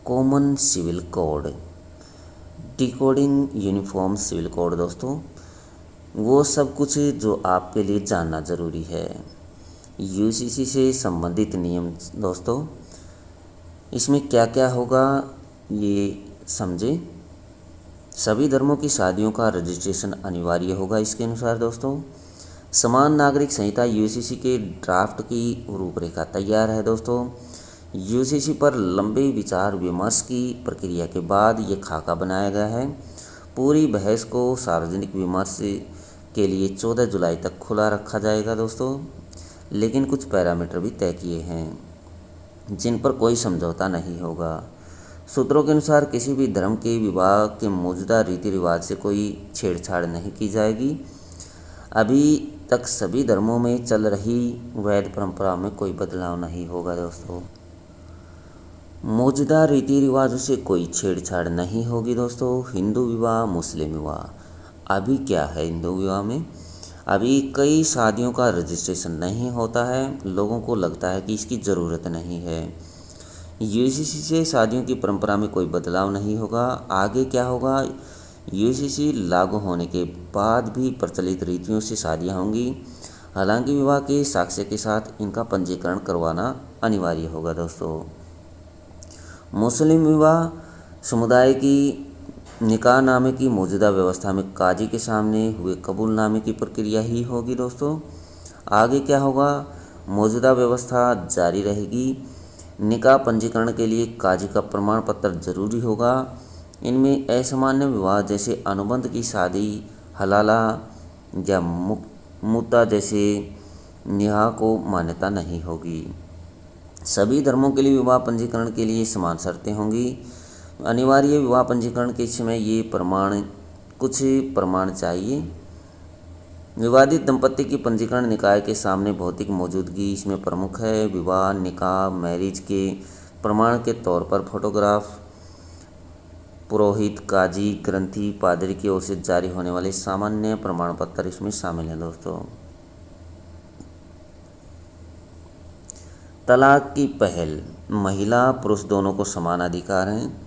Common civil code, decoding uniform civil code दोस्तों, वो सब कुछ जो आपके लिए जानना ज़रूरी है। यूसीसी से संबंधित नियम दोस्तों, इसमें क्या क्या होगा ये समझें। सभी धर्मों की शादियों का रजिस्ट्रेशन अनिवार्य होगा। इसके अनुसार दोस्तों, समान नागरिक संहिता यूसीसी के ड्राफ्ट की रूपरेखा तैयार है दोस्तों। यूसीसी पर लंबे विचार विमर्श की प्रक्रिया के बाद ये खाका बनाया गया है। पूरी बहस को सार्वजनिक विमर्श के लिए 14 जुलाई तक खुला रखा जाएगा दोस्तों, लेकिन कुछ पैरामीटर भी तय किए हैं जिन पर कोई समझौता नहीं होगा। सूत्रों के अनुसार किसी भी धर्म के विवाह के मौजूदा रीति रिवाज से कोई छेड़छाड़ नहीं की जाएगी। अभी तक सभी धर्मों में चल रही वैध परंपरा में कोई बदलाव नहीं होगा दोस्तों। मौजूदा रीति रिवाजों से कोई छेड़छाड़ नहीं होगी दोस्तों। हिंदू विवाह, मुस्लिम विवाह, अभी क्या है हिंदू विवाह में, अभी कई शादियों का रजिस्ट्रेशन नहीं होता है। लोगों को लगता है कि इसकी ज़रूरत नहीं है। यूसीसी से शादियों की परंपरा में कोई बदलाव नहीं होगा। आगे क्या होगा, यूसीसी लागू होने के बाद भी प्रचलित रीतियों से शादियां होंगी। हालांकि विवाह के साक्ष्य के साथ इनका पंजीकरण करवाना अनिवार्य होगा दोस्तों। मुस्लिम विवाह समुदाय की निकाहनामे की मौजूदा व्यवस्था में काजी के सामने हुए कबूलनामे की प्रक्रिया ही होगी दोस्तों। आगे क्या होगा, मौजूदा व्यवस्था जारी रहेगी। निकाह पंजीकरण के लिए काजी का प्रमाण पत्र जरूरी होगा। इनमें असामान्य विवाह जैसे अनुबंध की शादी, हलाला या मुता जैसे निकाह को मान्यता नहीं होगी। सभी धर्मों के लिए विवाह पंजीकरण के लिए समान शर्तें होंगी। अनिवार्य विवाह पंजीकरण के समय ये कुछ प्रमाण चाहिए। विवादित दंपति की पंजीकरण निकाय के सामने भौतिक मौजूदगी इसमें प्रमुख है। विवाह, निकाह, मैरिज के प्रमाण के तौर पर फोटोग्राफ, पुरोहित, काजी, ग्रंथी, पादरी की ओर से जारी होने वाले सामान्य प्रमाण पत्र इसमें शामिल हैं दोस्तों। तलाक की पहल, महिला पुरुष दोनों को समान अधिकार हैं।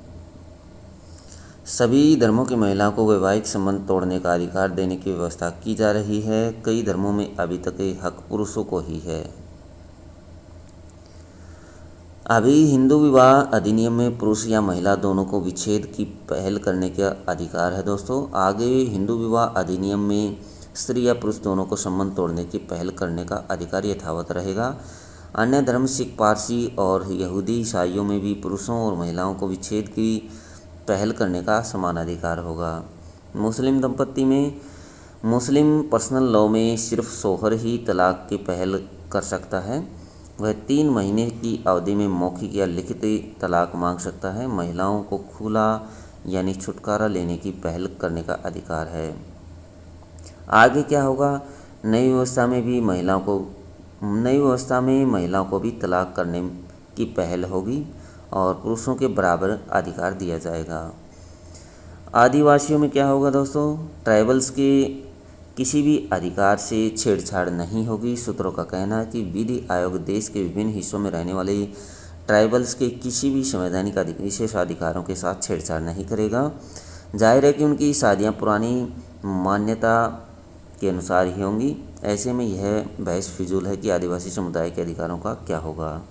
सभी धर्मों की महिलाओं को वैवाहिक संबंध तोड़ने का अधिकार देने की व्यवस्था की जा रही है। कई धर्मों में अभी तक ये हक पुरुषों को ही है। अभी हिंदू विवाह अधिनियम में पुरुष या महिला दोनों को विच्छेद की पहल करने का अधिकार है दोस्तों। आगे हिंदू विवाह अधिनियम में स्त्री या पुरुष दोनों को संबंध तोड़ने की पहल करने का अधिकार यथावत रहेगा। अन्य धर्म सिख, पारसी और यहूदी ईसाइयों में भी पुरुषों और महिलाओं को विच्छेद की पहल करने का समान अधिकार होगा। मुस्लिम दंपति में मुस्लिम पर्सनल लॉ में सिर्फ शौहर ही तलाक की पहल कर सकता है। वह 3 महीने की अवधि में मौखिक या लिखित तलाक मांग सकता है। महिलाओं को खुला यानी छुटकारा लेने की पहल करने का अधिकार है। आगे क्या होगा, नई व्यवस्था में महिलाओं को भी तलाक करने की पहल होगी और पुरुषों के बराबर अधिकार दिया जाएगा। आदिवासियों में क्या होगा दोस्तों, ट्राइबल्स के किसी भी अधिकार से छेड़छाड़ नहीं होगी। सूत्रों का कहना है कि विधि आयोग देश के विभिन्न हिस्सों में रहने वाले ट्राइबल्स के किसी भी संवैधानिक विशेष अधिकारों के साथ छेड़छाड़ नहीं करेगा। जाहिर है कि उनकी शादियां पुरानी मान्यता के अनुसार ही होंगी। ऐसे में यह बहस फिजूल है कि आदिवासी समुदाय के अधिकारों का क्या होगा।